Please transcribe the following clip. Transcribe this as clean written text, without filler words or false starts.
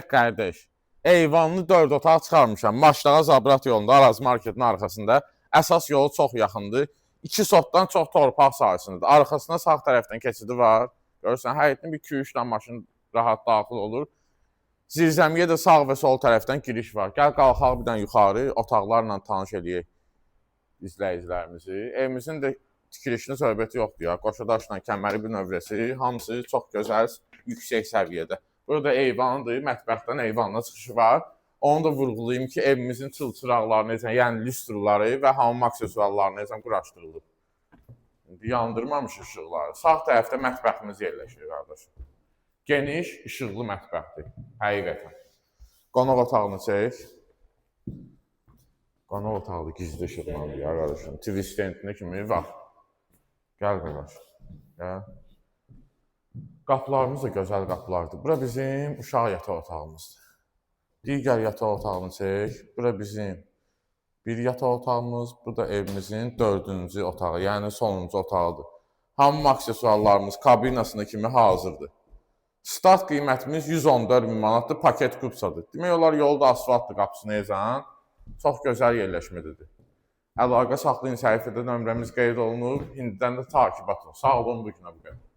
qardaş. Eyvanlı 4 otaq çıxarmışam. Maçdağa Zabrat yolunda, Araz marketin arxasında. Əsas yolu çox yaxındır. 2 sotdan çox torpaq sahəsində. Arxasına sağ tərəfdən keçidi var. Görürsən, həyətin bir 2-3 dənə maşın rahat daxil olur. Zirzəmiyə də sağ və sol tərəfdən giriş var. Gəl qalxaq bir dənə yuxarı, otaqlarla tanış eləyək izləyicilərimizi. Evimizin də tikilişinin söhbəti yoxdur ya. Qoşadaşla kəməri bir növrəsi, hamısı çox gözəl, yüksək səviyyədə. Burada eyvandır, mətbəxdən eyvanla çıxışı var. Onu da vurğulayayım ki, evimizin çılçıraqları necə, yəni lüstrları və hamam aksesuarları necə quraşdırılıb. Yandırmamış işıqları. Sağ tərəfdə mətbəximiz yerləşir, qardaşım. Geniş, işıqlı mətbəxdir, həqiqətən. Qonaq otağını çək. Qonaq otaqda gizli işıqlandır, ya qardaşım. TV stendinə kimi var. Gəl qardaşım. Gəl. Qapılarımız da gözəl qapılardır. Bura bizim uşaq yataq otağımızdır. Digər yataq otağını çək. Bura bizim bir yataq otağımız. Bu da evimizin 4-cü otağı, yəni sonuncu otağıdır. Hamam aksesuarlarımız kabinasına kimi hazırdır. Start qiymətimiz 114 min manatdır, paket kupsadır. Demək olar yolda asfaltdır qapısını ezən. Çox gözəl yerləşməlidir. Əlaqə saxlayın, səhifədə nömrəmiz qeyd olunub. İndidən də takib atın. Sağ olun, bu günə bu qədər.